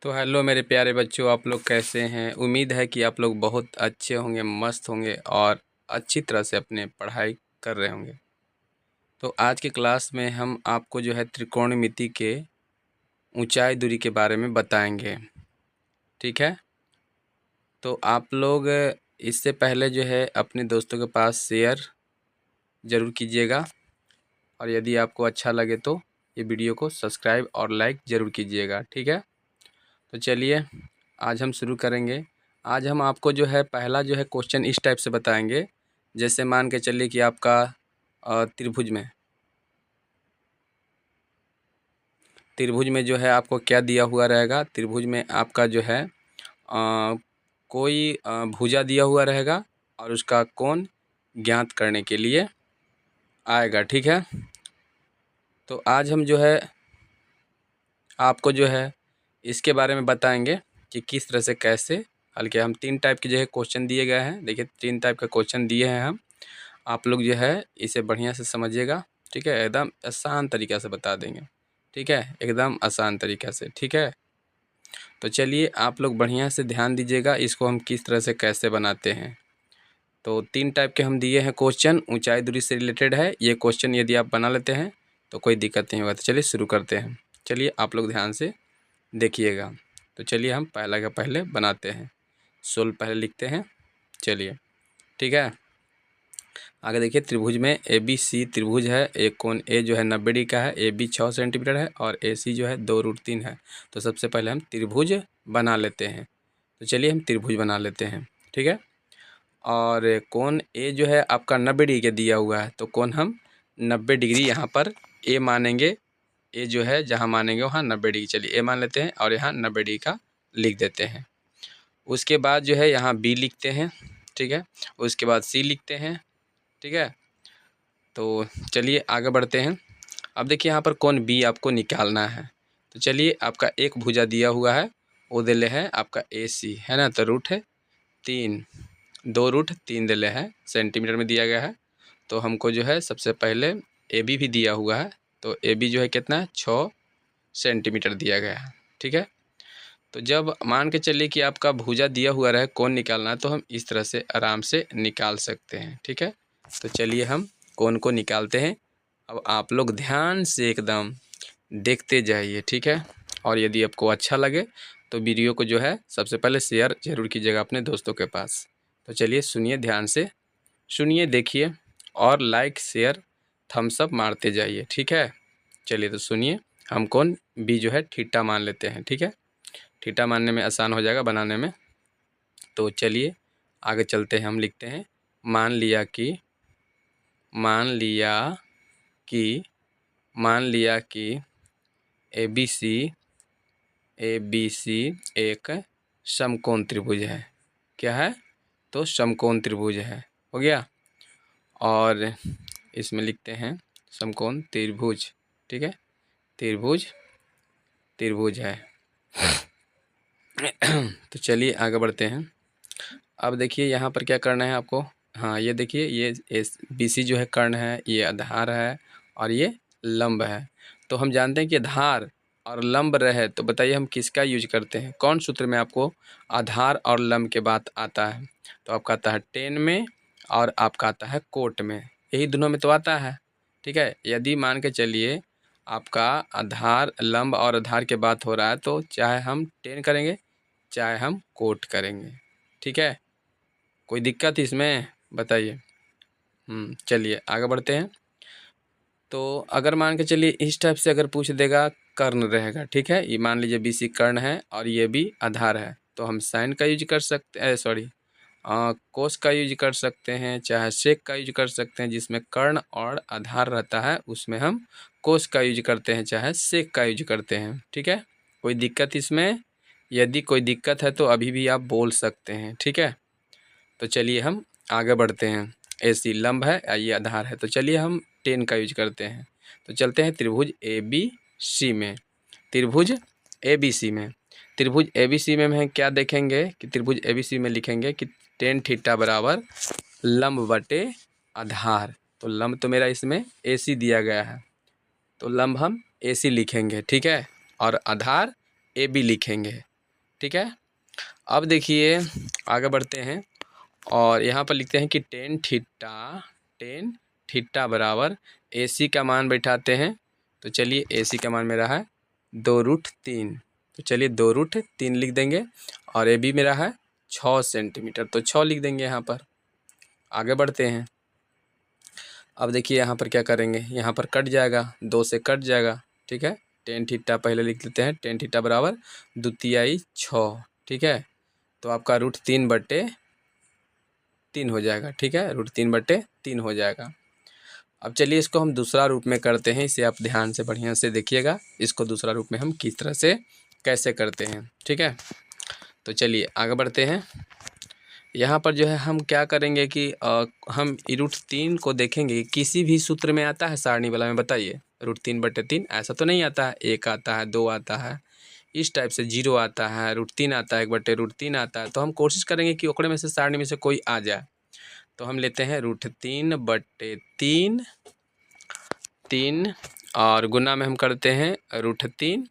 तो हेलो मेरे प्यारे बच्चों, आप लोग कैसे हैं। उम्मीद है कि आप लोग बहुत अच्छे होंगे, मस्त होंगे और अच्छी तरह से अपने पढ़ाई कर रहे होंगे। तो आज की क्लास में हम आपको जो है त्रिकोणमिति के ऊंचाई दूरी के बारे में बताएंगे। ठीक है, तो आप लोग इससे पहले जो है अपने दोस्तों के पास शेयर ज़रूर कीजिएगा और यदि आपको अच्छा लगे तो ये वीडियो को सब्सक्राइब और लाइक ज़रूर कीजिएगा। ठीक है, तो चलिए आज हम शुरू करेंगे। आज हम आपको जो है पहला जो है क्वेश्चन इस टाइप से बताएंगे। जैसे मान के चलिए कि आपका त्रिभुज में जो है आपको क्या दिया हुआ रहेगा। त्रिभुज में आपका जो है कोई भुजा दिया हुआ रहेगा और उसका कोण ज्ञात करने के लिए आएगा। ठीक है, तो आज हम जो है आपको जो है इसके बारे में बताएंगे कि किस तरह से कैसे हल किया। हम 3 टाइप के जो है क्वेश्चन दिए गए हैं। देखिए 3 टाइप का क्वेश्चन दिए हैं हम। आप लोग जो है इसे बढ़िया से समझिएगा। ठीक है, एकदम आसान तरीक़ा से बता देंगे। ठीक है, एकदम आसान तरीक़ा से। ठीक है, तो चलिए आप लोग बढ़िया से ध्यान दीजिएगा, इसको हम किस तरह से कैसे बनाते हैं। तो 3 टाइप के हम दिए हैं क्वेश्चन, ऊंचाई दूरी से रिलेटेड है। ये क्वेश्चन यदि आप बना लेते हैं तो कोई दिक्कत नहीं होगा। तो चलिए शुरू करते हैं। चलिए आप लोग ध्यान से देखिएगा। तो चलिए हम पहला का पहले बनाते हैं। 16 पहले लिखते हैं। चलिए ठीक है, आगे देखिए त्रिभुज में ए बी सी त्रिभुज है। एक कोण ए जो है 90 डिग्री का है, ए बी 6 सेंटीमीटर है और ए सी जो है 2√3 है। तो सबसे पहले हम त्रिभुज बना लेते हैं। तो चलिए हम त्रिभुज बना लेते हैं। ठीक है, और कोण ए जो है आपका 90 डिग्री का दिया हुआ है, तो कोण हम 90 डिग्री यहाँ पर ए मानेंगे। ए जो है जहाँ मानेंगे वहाँ 90 डिग्री, चलिए ए मान लेते हैं और यहाँ 90 डिग्री का लिख देते हैं। उसके बाद जो है यहाँ बी लिखते हैं। ठीक है, उसके बाद सी लिखते हैं। ठीक है, तो चलिए आगे बढ़ते हैं। अब देखिए यहाँ पर कोण बी आपको निकालना है। तो चलिए आपका एक भुजा दिया हुआ है, वो दिले है आपका ए सी है ना। तो √3 2√3 दिले है, सेंटीमीटर में दिया गया है। तो हमको जो है सबसे पहले ए बी भी दिया हुआ है। तो ए बी जो है कितना है 6 सेंटीमीटर दिया गया है। ठीक है, तो जब मान के चलिए कि आपका भुजा दिया हुआ रहे, कोण निकालना है, तो हम इस तरह से आराम से निकाल सकते हैं। ठीक है, तो चलिए हम कोण को निकालते हैं। अब आप लोग ध्यान से एकदम देखते जाइए। ठीक है, और यदि आपको अच्छा लगे तो वीडियो को जो है सबसे पहले शेयर ज़रूर कीजिएगा अपने दोस्तों के पास। तो चलिए सुनिए, ध्यान से सुनिए, देखिए और लाइक शेयर थम्स अप मारते जाइए। ठीक है, चलिए तो सुनिए। हम कोण बी जो है थीटा मान लेते हैं। ठीक है, थीटा मानने में आसान हो जाएगा बनाने में। तो चलिए आगे चलते हैं। हम लिखते हैं मान लिया कि ए बी सी एक समकोण त्रिभुज है। क्या है? तो समकोण त्रिभुज है। हो गया, और इसमें लिखते हैं समकोण त्रिभुज। ठीक है, त्रिभुज है। तो चलिए आगे बढ़ते हैं। अब देखिए यहाँ पर क्या करना है आपको। हाँ, ये देखिए, ये बी सी जो है कर्ण है, ये आधार है और ये लंब है। तो हम जानते हैं कि आधार और लंब रहे तो बताइए हम किसका यूज करते हैं। कौन सूत्र में आपको आधार और लंब के बात आता है? तो आपका आता है टेन में और आपका आता है कोट में, यही दोनों में तो आता है। ठीक है, यदि मान के चलिए आपका आधार लंब और आधार के बात हो रहा है तो चाहे हम टेन करेंगे चाहे हम कोट करेंगे। ठीक है, कोई दिक्कत इसमें बताइए। चलिए आगे बढ़ते हैं। तो अगर मान के चलिए इस टाइप से अगर पूछ देगा, कर्ण रहेगा। ठीक है, ये मान लीजिए बी सी कर्ण है और ये भी आधार है, तो हम साइन का यूज कर सकते हैं, सॉरी कोस का यूज कर सकते हैं, चाहे सेक का यूज कर सकते हैं। जिसमें कर्ण और आधार रहता है उसमें हम कोस का यूज करते हैं, चाहे सेक का यूज करते हैं। ठीक है, कोई दिक्कत इसमें? यदि कोई दिक्कत है तो अभी भी आप बोल सकते हैं। ठीक है, तो चलिए हम आगे बढ़ते हैं। ए सी लंब है, ये आधार है, तो चलिए हम टेन का यूज करते हैं। तो चलते हैं त्रिभुज ए बी सी में। त्रिभुज ए बी सी में हम क्या देखेंगे कि त्रिभुज ए बी सी में लिखेंगे कि टेन थीटा बराबर लंब बटे आधार। तो लंब तो मेरा इसमें ए सी दिया गया है, तो लंब हम ए सी लिखेंगे। ठीक है, और आधार ए बी लिखेंगे। ठीक है। अब देखिए आगे बढ़ते हैं और यहाँ पर लिखते हैं कि टेन थीटा बराबर AC का मान बैठाते हैं। तो चलिए AC का मान मेरा है 2√3। तो चलिए 2√3 लिख देंगे और AB मेरा है 6 सेंटीमीटर, तो 6 लिख देंगे यहाँ पर। आगे बढ़ते हैं। अब देखिए यहाँ पर क्या करेंगे, यहाँ पर कट जाएगा, 2 से कट जाएगा। ठीक है, टेन थीटा पहले लिख लेते हैं। टेन थीटा बराबर 2 तिहाई 6। ठीक है, तो आपका √3/3 हो जाएगा। ठीक है, √3/3 हो जाएगा। अब चलिए इसको हम दूसरा रूप में करते हैं। इसे आप ध्यान से बढ़िया से देखिएगा, इसको दूसरा रूप में हम किस तरह से कैसे करते हैं। ठीक है, तो चलिए आगे बढ़ते हैं। यहाँ पर जो है हम क्या करेंगे कि हम √3 को देखेंगे कि किसी भी सूत्र में आता है सारणी वाला में, बताइए। √3/3 ऐसा तो नहीं आता है, 1 आता है, 2 आता है, इस टाइप से 0 आता है, √3 आता है, 1/√3 आता है। तो हम कोशिश करेंगे कि ओकड़े में से सारणी में से कोई आ जाए। तो हम लेते हैं √3/3 3 और गुना में हम करते हैं √3।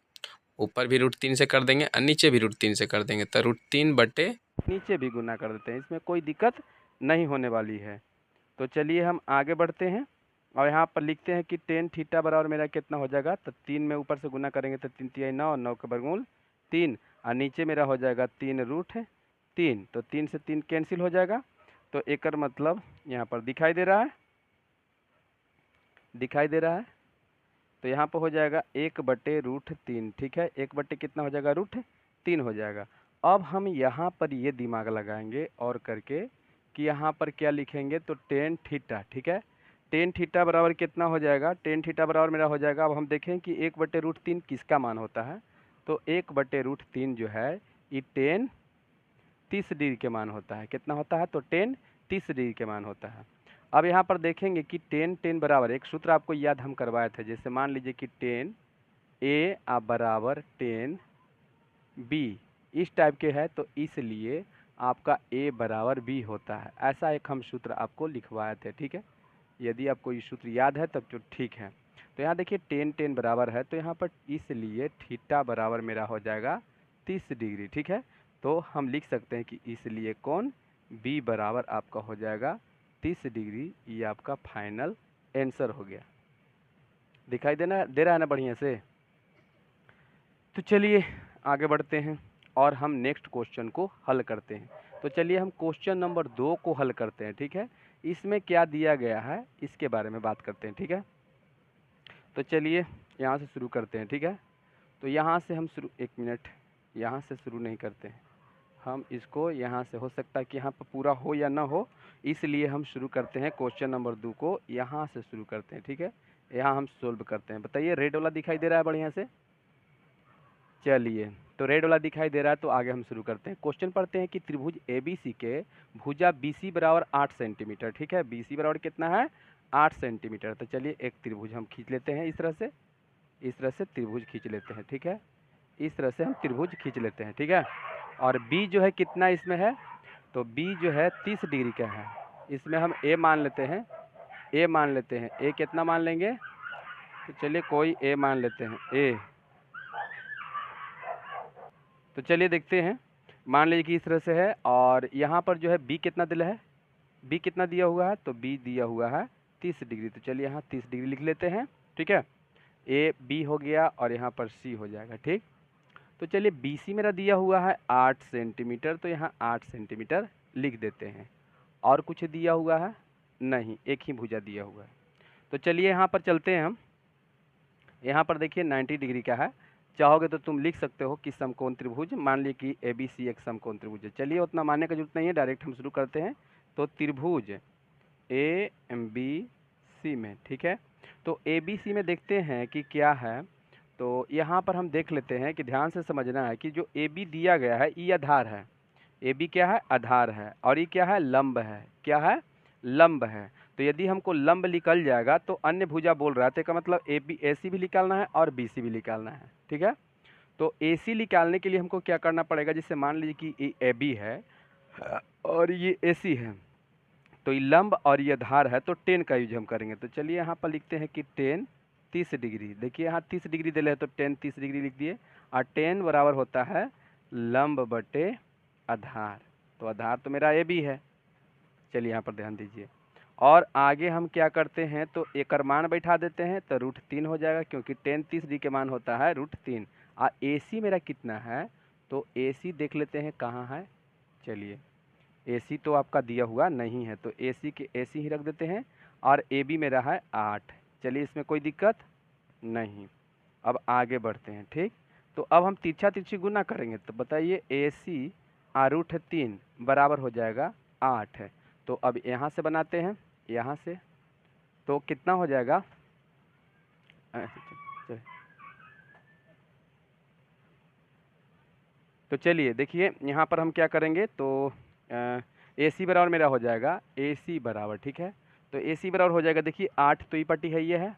ऊपर भी √3 से कर देंगे और नीचे भी √3 से कर देंगे, तो √3/ नीचे भी गुना कर देते हैं, इसमें कोई दिक्कत नहीं होने वाली है। तो चलिए हम आगे बढ़ते हैं और यहाँ पर लिखते हैं कि टेन थीटा बराबर मेरा कितना हो जाएगा। तो 3 में ऊपर से गुना करेंगे तो 3 तिहाई 9, 9 का वर्गमूल 3 और नीचे मेरा हो जाएगा 3√3। तो 3 से 3 कैंसिल हो जाएगा। तो एक मतलब यहाँ पर दिखाई दे रहा है, तो यहाँ पर हो जाएगा 1/√3। ठीक है, 1/ कितना हो जाएगा, √3 हो जाएगा। अब हम यहाँ पर ये दिमाग लगाएंगे और करके कि यहाँ पर क्या लिखेंगे, तो टेन थीटा। ठीक है, टेन थीटा बराबर कितना हो जाएगा, टेन थीटा बराबर मेरा हो जाएगा। अब हम देखें कि 1/√3 किसका मान होता है। तो 1/√3 जो है ये टेन 30 डिग्री के मान होता है। कितना होता है, तो टेन 30 डिग्री के मान होता है। अब यहाँ पर देखेंगे कि टेन बराबर, एक सूत्र आपको याद हम करवाए थे, जैसे मान लीजिए कि टेन ए बराबर टेन बी, इस टाइप के है, तो इसलिए आपका ए बराबर बी होता है। ऐसा एक हम सूत्र आपको लिखवाए थे। ठीक है, यदि आपको ये सूत्र याद है तब तो ठीक है। तो यहाँ देखिए टेन बराबर है, तो यहाँ पर इसलिए थीटा बराबर मेरा हो जाएगा 30 डिग्री। ठीक है, तो हम लिख सकते हैं कि इसलिए कोण बी बराबर आपका हो जाएगा 30 डिग्री। ये आपका फाइनल आंसर हो गया। दिखाई दे रहा है ना बढ़िया से। तो चलिए आगे बढ़ते हैं और हम नेक्स्ट क्वेश्चन को हल करते हैं। तो चलिए हम क्वेश्चन नंबर 2 को हल करते हैं। ठीक है, इसमें क्या दिया गया है इसके बारे में बात करते हैं। ठीक है, तो चलिए यहाँ से शुरू करते हैं। ठीक है, तो यहाँ से हम शुरू, एक मिनट, यहाँ से शुरू नहीं करते हैं हम, इसको यहाँ से, हो सकता है कि यहाँ पर पूरा हो या ना हो, इसलिए हम शुरू करते हैं क्वेश्चन नंबर 2 को यहाँ से शुरू करते हैं। ठीक है, यहाँ हम सोल्व करते हैं। बताइए, रेड वाला दिखाई दे रहा है बढ़िया से। चलिए, तो रेड वाला दिखाई दे रहा है, तो आगे हम शुरू करते हैं। क्वेश्चन पढ़ते हैं कि त्रिभुज ABC के भुजा BC बराबर 8 सेंटीमीटर। ठीक है, BC बराबर कितना है, 8 सेंटीमीटर। तो चलिए एक त्रिभुज हम खींच लेते हैं, इस तरह से त्रिभुज खींच लेते हैं। ठीक है, इस तरह से हम त्रिभुज खींच लेते हैं। ठीक है, और B जो है कितना इसमें है, तो B जो है 30 डिग्री का है। इसमें हम A मान लेते हैं, A कितना मान लेंगे, तो चलिए कोई A मान लेते हैं, A। तो चलिए देखते हैं, मान लीजिए कि इस तरह से है और यहाँ पर जो है B कितना दिया है, B कितना दिया हुआ है, तो B दिया हुआ है 30 डिग्री। तो चलिए यहाँ 30 डिग्री लिख लेते हैं। ठीक है, A B हो गया और यहाँ पर C हो जाएगा। ठीक, तो चलिए BC मेरा दिया हुआ है 8 सेंटीमीटर, तो यहाँ 8 सेंटीमीटर लिख देते हैं। और कुछ दिया हुआ है नहीं, एक ही भुजा दिया हुआ है। तो चलिए यहाँ पर चलते हैं हम, यहाँ पर देखिए 90 डिग्री का है। चाहोगे तो तुम लिख सकते हो कि समकोण त्रिभुज, मान लीजिए कि ABC एक समकोण त्रिभुज है। चलिए उतना मानने की जरूरत नहीं है, डायरेक्ट हम शुरू करते हैं। तो त्रिभुज ABC में, ठीक है, तो ABC में देखते हैं कि क्या है। तो यहाँ पर हम देख लेते हैं कि ध्यान से समझना है कि जो AB दिया गया है ये आधार है। AB क्या है, आधार है, और ये क्या है, लंब है। क्या है, लंब है। तो यदि हमको लंब निकल जाएगा तो अन्य भुजा बोल रहा है, तो इसका मतलब AC भी निकालना है और BC भी निकालना है। ठीक है, तो AC निकालने के लिए हमको क्या करना पड़ेगा, जैसे मान लीजिए कि ये AB है और ये AC है, तो ये लंब और ये आधार है, तो टेन का यूज हम करेंगे। तो चलिए यहाँ पर लिखते हैं कि टेन 30 डिग्री। देखिए यहाँ 30 डिग्री दिले है, तो टेन 30 डिग्री लिख दिए, और टेन बराबर होता है लंब बटे आधार। तो आधार तो मेरा ए बी है। चलिए यहाँ पर ध्यान दीजिए। और आगे हम क्या करते हैं, तो एक मान बैठा देते हैं, तो √3 हो जाएगा, क्योंकि tan 30 के मान होता है √3। और ए सी मेरा कितना है, तो ए सी देख लेते हैं कहाँ है। चलिए, ए सी तो आपका दिया हुआ नहीं है, तो ए सी के ए सी ही रख देते हैं। और ए बी मेरा है 8। चलिए, इसमें कोई दिक्कत नहीं। अब आगे बढ़ते हैं, ठीक। तो अब हम तिरछा तिरछी गुना करेंगे, तो बताइए ए सी √3 बराबर हो जाएगा 8 है। तो अब यहाँ से बनाते हैं, यहाँ से तो कितना हो जाएगा। तो चलिए देखिए, यहाँ पर हम क्या करेंगे, तो ए सी बराबर मेरा हो जाएगा ए सी बराबर, ठीक है। तो ए सी बराबर हो जाएगा, देखिए 8 तो ई पट्टी है, ये है।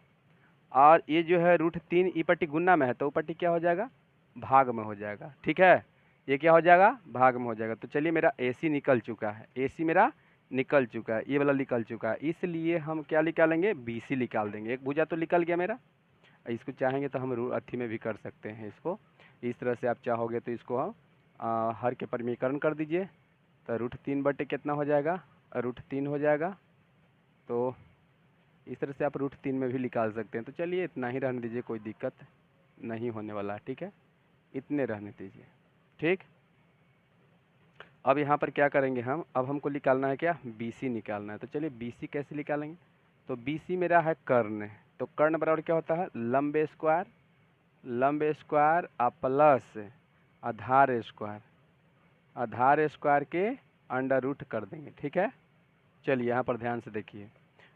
और ये जो है √3 ई पट्टी गुना में है, तो वो पट्टी क्या हो जाएगा, भाग में हो जाएगा, ठीक है। ये क्या हो जाएगा, भाग में हो जाएगा। तो चलिए, मेरा ए सी निकल चुका है, ए सी मेरा निकल चुका है, ये वाला निकल चुका है। इसलिए हम क्या निकालेंगे, बी सी निकाल देंगे। एक भुजा तो निकल गया मेरा। इसको चाहेंगे तो हम अथी में भी कर सकते हैं, इसको इस तरह से आप चाहोगे तो इसको हम हर के परिमीकरण कर दीजिए। तो √3 बटे कितना हो जाएगा, √3 हो जाएगा। तो इस तरह से आप √3 में भी निकाल सकते हैं। तो चलिए, इतना ही रहने दीजिए, कोई दिक्कत नहीं होने वाला, ठीक है। इतने रहने दीजिए, ठीक। अब यहाँ पर क्या करेंगे हम, अब हमको निकालना है क्या, बी सी निकालना है। तो चलिए, बी सी कैसे निकालेंगे, तो बी सी मेरा है कर्ण। तो कर्ण बराबर क्या होता है, लंब स्क्वायर, लंब स्क्वायर प्लस आधार स्क्वायर, आधार स्क्वायर के अंडर रूट कर देंगे, ठीक है। चलिए, यहाँ पर ध्यान से देखिए।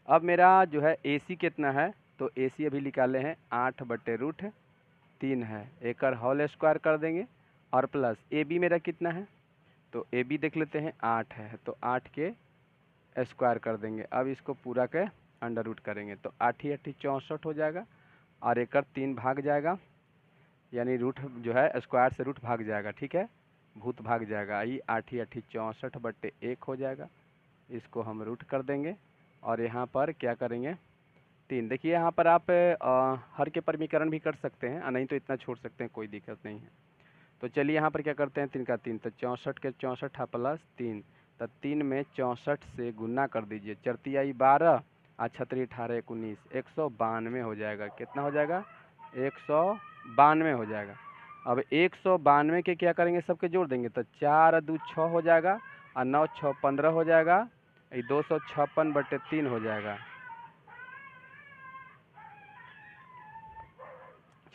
अब मेरा जो है ए सी कितना है, तो ए सी अभी निकाले हैं 8 बटे √3 है, एक होल स्क्वायर कर देंगे। और प्लस ए बी मेरा कितना है, तो ए बी देख लेते हैं 8 है, तो 8 के स्क्वायर कर देंगे। अब इसको पूरा के अंडर रूट करेंगे, तो 8 ही 8 64 हो जाएगा। और एक 3 भाग जाएगा, यानी रूट जो है स्क्वायर से रूट भाग जाएगा, ठीक है, भूत भाग जाएगा। ये 8 ही 8 64 बटे 1 हो जाएगा। इसको हम रूट कर देंगे। और यहाँ पर क्या करेंगे, 3। देखिए, यहाँ पर आप हर के परिमीकरण भी कर सकते हैं, नहीं तो इतना छोड़ सकते हैं, कोई दिक्कत नहीं है। तो चलिए, यहाँ पर क्या करते हैं, 3 का 3, तो 64 के 64 प्लस 3, तो 3 में 64 से गुना कर दीजिए। 4 आई 12 और 6 18 19, 192 हो जाएगा। कितना हो जाएगा, 192 हो जाएगा। अब 192 के क्या करेंगे, सबके जोड़ देंगे, तो 4 2 6 हो जाएगा, और 9 6 15 हो जाएगा। ये 256 बटे 3 हो जाएगा।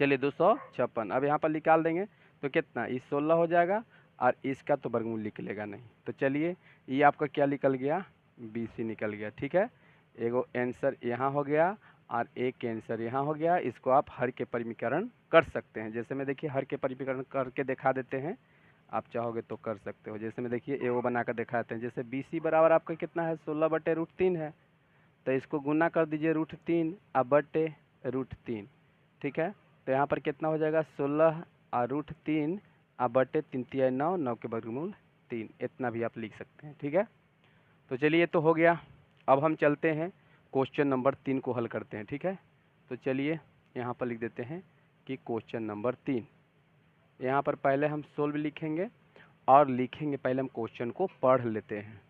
चलिए, 256 अब यहाँ पर निकाल देंगे, तो कितना, इस 16 हो जाएगा। और इसका तो वर्गमूल निकलेगा नहीं। तो चलिए, ये आपका क्या निकल गया, बी सी निकल गया, ठीक है। एगो आंसर यहाँ हो गया, और एक आंसर यहाँ हो गया। इसको आप हर के परिमीकरण कर सकते हैं। जैसे मैं देखिए हर के परिमीकरण करके दिखा देते हैं, आप चाहोगे तो कर सकते हो। जैसे मैं देखिए एगो बना कर दिखाते हैं। जैसे बी सी बराबर आपका कितना है, 16 बटे √3 है, तो इसको गुना कर दीजिए √3 और बटे √3, ठीक है। तो यहाँ पर कितना हो जाएगा, 16 और √3 और बटे 3 3 9, 9 के वर्गमूल 3, इतना भी आप लिख सकते हैं, ठीक है। तो चलिए, ये तो हो गया। अब हम चलते हैं क्वेश्चन नंबर 3 को हल करते हैं, ठीक है। तो चलिए, यहाँ पर लिख देते हैं कि क्वेश्चन नंबर 3। यहाँ पर पहले हम सोल्व लिखेंगे, और लिखेंगे पहले हम क्वेश्चन को पढ़ लेते हैं।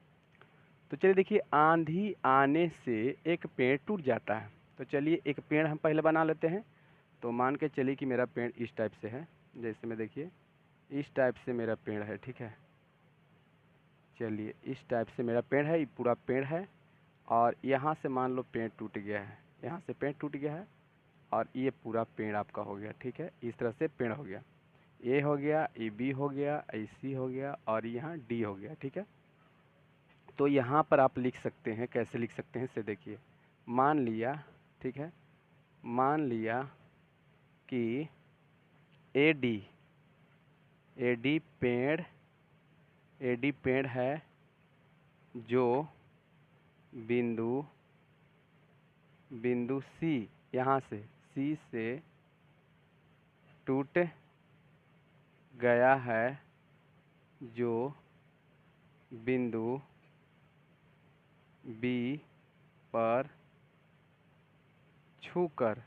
तो चलिए देखिए, आंधी आने से एक पेड़ टूट जाता है। तो चलिए, एक पेड़ हम पहले बना लेते हैं। तो मान के चलिए कि मेरा पेड़ इस टाइप से है। जैसे में देखिए, इस टाइप से मेरा पेड़ है, ठीक है। चलिए, इस टाइप से मेरा पेड़ है, ये पूरा पेड़ है। और यहाँ से मान लो पेड़ टूट गया है, यहाँ से पेड़ टूट गया है, और ये पूरा पेड़ आपका हो गया, ठीक है। इस तरह से पेड़ हो गया, ए हो गया, ए बी हो गया, ए सी हो गया, और यहाँ डी हो गया, ठीक है। तो यहाँ पर आप लिख सकते हैं, कैसे लिख सकते हैं इसे देखिए। मान लिया, ठीक है, मान लिया कि ए डी पेड़ है, जो बिंदु सी, यहाँ से सी से टूट गया है, जो बिंदु बी पर छूकर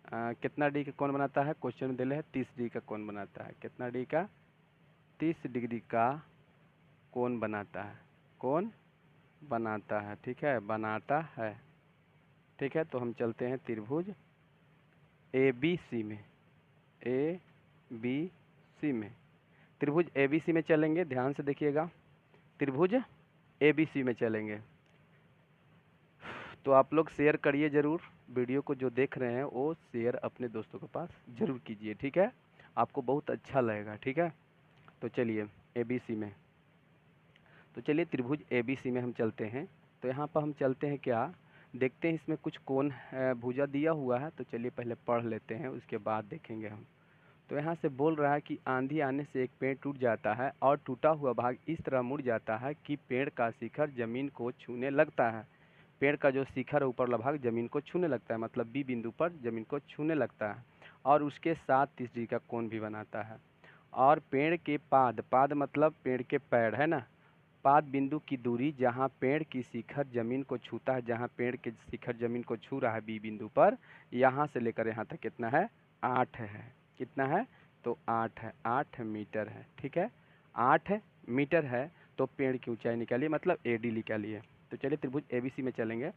कितना डी का कोण बनाता है, क्वेश्चन में दिले है 30 डिग्री का कोण बनाता है। कितना डिग्री का, 30 डिग्री का कोण बनाता है, कोण बनाता है, ठीक है, बनाता है, ठीक है। तो हम चलते हैं त्रिभुज ए बी सी में, ए बी सी में, त्रिभुज ए बी सी में चलेंगे। ध्यान से देखिएगा, त्रिभुज ए बी सी में चलेंगे। तो आप लोग शेयर करिए ज़रूर, वीडियो को जो देख रहे हैं वो शेयर अपने दोस्तों के पास ज़रूर कीजिए, ठीक है, आपको बहुत अच्छा लगेगा, ठीक है। तो चलिए ए बी सी में, तो चलिए त्रिभुज ए बी सी में हम चलते हैं। तो यहाँ पर हम चलते हैं, क्या देखते हैं, इसमें कुछ कोण भुजा दिया हुआ है। तो चलिए पहले पढ़ लेते हैं, उसके बाद देखेंगे हम। तो यहाँ से बोल रहा है कि आंधी आने से एक पेड़ टूट जाता है और टूटा हुआ भाग इस तरह मुड़ जाता है कि पेड़ का शिखर जमीन को छूने लगता है। पेड़ का जो शिखर ऊपरला भाग जमीन को छूने लगता है, मतलब बी बिंदु पर जमीन को छूने लगता है और उसके साथ 30 डिग्री का कोण भी बनाता है। और पेड़ के पाद, पाद मतलब पेड़ के पैर है ना, पाद बिंदु की दूरी जहाँ पेड़ की शिखर जमीन को छूता है, जहाँ पेड़ के शिखर जमीन को छू रहा है बी बिंदु पर, यहाँ से लेकर यहाँ तक कितना है, 8 है। कितना है, तो 8 है, 8 मीटर है, ठीक है, 8 मीटर है। तो पेड़ की ऊंचाई निकालिए, मतलब एडी निकालिए। तो चलिए त्रिभुज एबीसी में चलेंगे।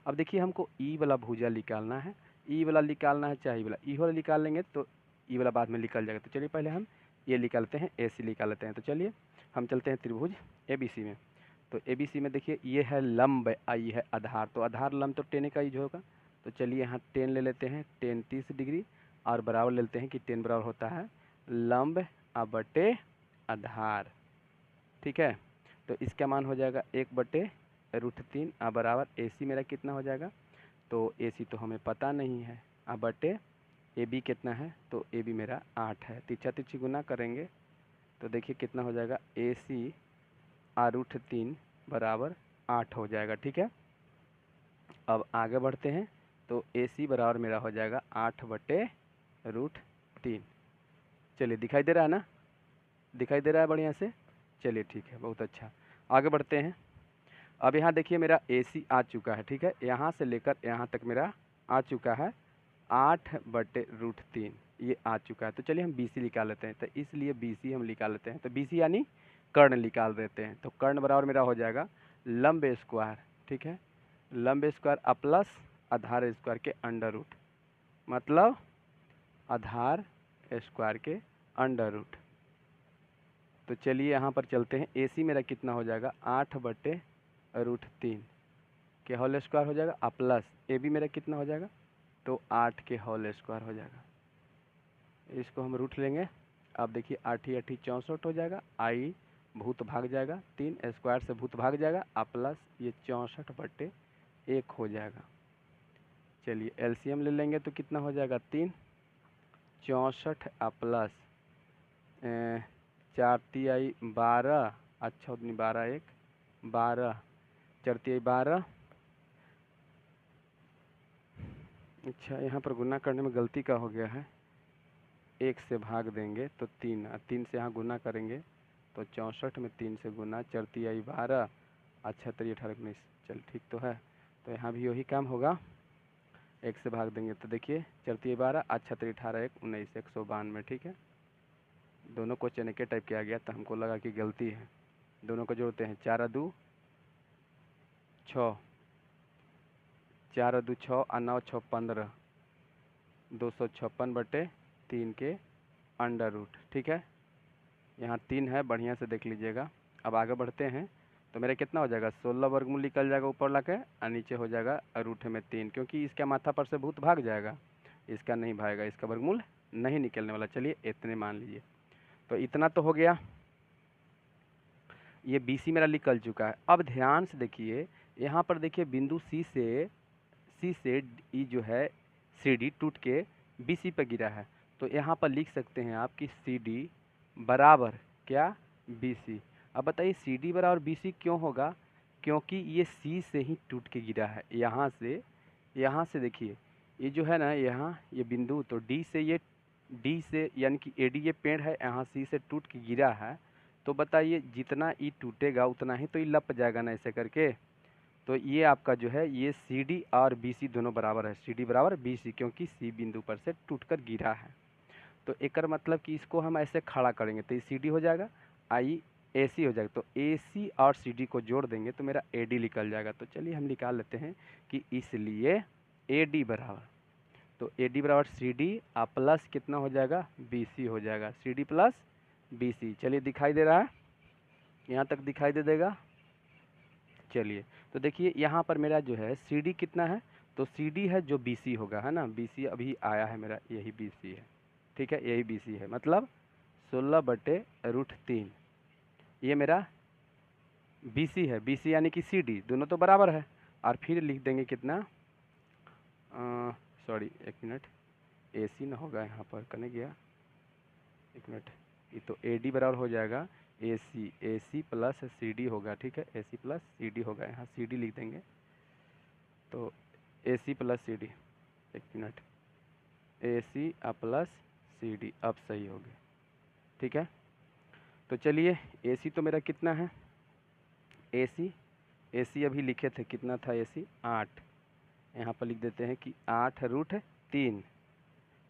अब देखिए हमको ई वाला भुजा निकालना है, ई वाला निकालना है, चाहे वाला, ई वाला निकाल लेंगे तो ई वाला बाद में निकल जाएगा। तो चलिए पहले हम ये निकालते हैं, ए सी निकाल लेते हैं। तो चलिए हम चलते हैं त्रिभुज ए बी सी में। तो ए बी सी में देखिए ये है लंब, आई है आधार, तो आधार लंब तो 10 का यूज होगा। तो चलिए यहाँ 10 ले लेते हैं, 10 30 डिग्री और बराबर लेते हैं कि 10 बराबर होता है लंब बटे आधार, ठीक है। तो इसका मान हो जाएगा 1/√3 बराबर ए सी मेरा कितना हो जाएगा, तो ए सी तो हमें पता नहीं है, बटे ए बी कितना है, तो ए बी मेरा 8 है। तिरछा तिरछी गुना करेंगे तो देखिए कितना हो जाएगा, ए सी √3 बराबर 8 हो जाएगा, ठीक है। अब आगे बढ़ते हैं, तो ए सी बराबर मेरा हो जाएगा 8/√3। चलिए दिखाई दे रहा है ना, दिखाई दे रहा है बढ़िया से, चलिए ठीक है, बहुत अच्छा। आगे बढ़ते हैं। अब यहाँ देखिए मेरा ए सी आ चुका है, ठीक है, यहाँ से लेकर यहाँ तक मेरा आ चुका है 8/√3, ये आ चुका है। तो चलिए हम बी सी निकाल लेते हैं, तो इसलिए बी सी हम निकाल लेते हैं। तो बी सी यानी कर्ण निकाल देते हैं। तो कर्ण बराबर मेरा हो जाएगा लंब स्क्वायर, ठीक है, लंब स्क्वायर प्लस आधार स्क्वायर के अंडर रूट, मतलब आधार स्क्वायर के अंडर रूट। तो चलिए यहाँ पर चलते हैं, ए सी मेरा कितना हो जाएगा 8/√3 के होल स्क्वायर हो जाएगा, प्लस ए बी मेरा कितना हो जाएगा, तो 8 के होल स्क्वायर हो जाएगा। इसको हम रूट लेंगे। अब देखिए 8 ही 8 64 हो जाएगा, आई भूत भाग जाएगा, 3 स्क्वायर से भूत भाग जाएगा, प्लस ये 64/1 हो जाएगा। चलिए एलसीएम ले लेंगे तो कितना हो जाएगा 3, 64 प्लस 4 तिहाई 12, अच्छा उतनी 12 1 12, 4 तिहाई 12, अच्छा यहाँ पर गुना करने में गलती का हो गया है, 1 से भाग देंगे तो 3, 3 से यहाँ गुना करेंगे तो 64 में 3 से गुना, 4 तिहाई 12, अच्छा 18 19, चल ठीक तो है। तो यहाँ भी वही काम होगा, 1 से भाग देंगे तो देखिए 4 तिहाई 12, अच्छा 18 1 19, 192, ठीक है। दोनों क्वेश्चन एक टाइप किया गया तो हमको लगा कि गलती है। दोनों को जोड़ते हैं, 4 2 6, 4 2 6 और 9 6 15, 256/3 के अंडर रूट, ठीक है। यहाँ 3 है, बढ़िया से देख लीजिएगा। अब आगे बढ़ते हैं, तो मेरा कितना हो जाएगा 16 वर्गमूल निकल जाएगा ऊपर ला के, और नीचे हो जाएगा रूट में 3, क्योंकि इसका माथा पर से भूत भाग जाएगा, इसका नहीं भागेगा, इसका वर्गमूल नहीं निकलने वाला। चलिए इतने मान लीजिए, तो इतना तो हो गया, ये बी सी मेरा निकल चुका है। अब ध्यान से देखिए, यहाँ पर देखिए बिंदु सी से ई जो है सी डी टूट के बी सी पर गिरा है। तो यहाँ पर लिख सकते हैं आप कि सी डी बराबर क्या, बी सी। अब बताइए सी डी बराबर बी सी क्यों होगा, क्योंकि ये सी से ही टूट के गिरा है। यहाँ से देखिए ये जो है ना, यहाँ ये बिंदु, तो डी से यानी कि ए डी ये पेड़ है, यहाँ सी से टूट के गिरा है। तो बताइए जितना ई टूटेगा उतना ही तो ई लप जाएगा ना ऐसे करके। तो ये आपका जो है ये सी डी और बी सी दोनों बराबर है, सी डी बराबर बी सी, क्योंकि सी बिंदु पर से टूटकर गिरा है। तो एक मतलब कि इसको हम ऐसे खड़ा करेंगे तो ये सी डी हो जाएगा, आई ए सी हो जाएगा। तो ए सी और सी डी को जोड़ देंगे तो मेरा ए डी निकल जाएगा। तो चलिए हम निकाल लेते हैं कि इसलिए ए डी बराबर, तो ए डी बराबर सी डी प्लस कितना हो जाएगा, बी सी हो जाएगा, C D plus B C. चलिए दिखाई दे रहा है, यहाँ तक दिखाई दे देगा। चलिए तो देखिए यहाँ पर मेरा जो है सी डी कितना है, तो सी डी है जो बी सी होगा, है ना, बी सी अभी आया है मेरा, यही बी सी है, ठीक है, यही बी सी है, मतलब 16/√3 ये मेरा बी सी है, बी सी यानी कि सी डी दोनों तो बराबर है। और फिर लिख देंगे कितना, सॉरी एक मिनट, ए सी ना होगा यहाँ पर, कने गया, एक मिनट, ये तो ए डी बराबर हो जाएगा ए सी प्लस सी डी होगा, ठीक है, ए सी प्लस सी डी होगा, यहाँ सी डी लिख देंगे, तो ए सी प्लस सी डी, एक मिनट, ए सी प्लस सी डी, अब सही हो गया, ठीक है। तो चलिए ए सी तो मेरा कितना है, ए सी अभी लिखे थे कितना था, ए सी 8, यहाँ पर लिख देते हैं कि 8√3,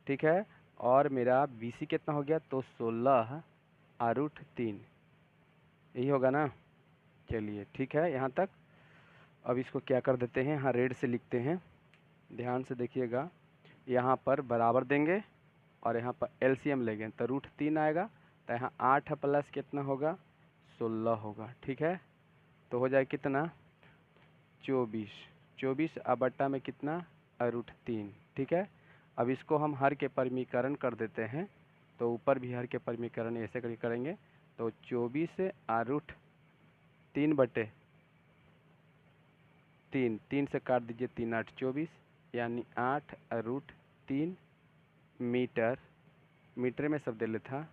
ठीक है। और मेरा बी सी कितना हो गया, तो 16√3, यही होगा ना। चलिए ठीक है यहाँ तक। अब इसको क्या कर देते हैं, यहाँ रेड से लिखते हैं, ध्यान से देखिएगा, यहाँ पर बराबर देंगे और यहाँ पर एलसीएम लेंगे तो √3 आएगा, तो यहाँ 8 प्लस कितना होगा, 16 होगा, ठीक है। तो हो जाए कितना, 24 अब बट्टा में कितना, √3, ठीक है। अब इसको हम हर के परिमीकरण कर देते हैं, तो ऊपर भी हर के परिमीकरण ऐसे करके करेंगे, तो 24/3, 3 से काट दीजिए, 3 8 24, यानी 8√3 मीटर, मीटर में सब दे लेता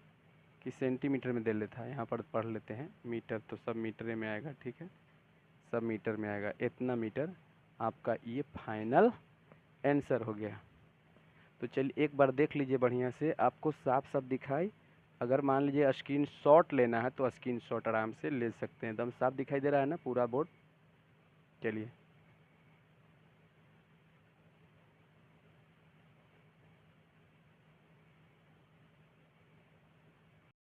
कि सेंटीमीटर में दे लेता, यहाँ पर पढ़ लेते हैं, मीटर तो सब मीटर में आएगा, ठीक है, सब मीटर में आएगा, इतना मीटर आपका ये फाइनल आंसर हो गया। तो चलिए एक बार देख लीजिए बढ़िया से, आपको साफ साफ दिखाई, अगर मान लीजिए स्क्रीनशॉट लेना है तो स्क्रीनशॉट आराम से ले सकते हैं, एकदम साफ दिखाई दे रहा है ना पूरा बोर्ड। चलिए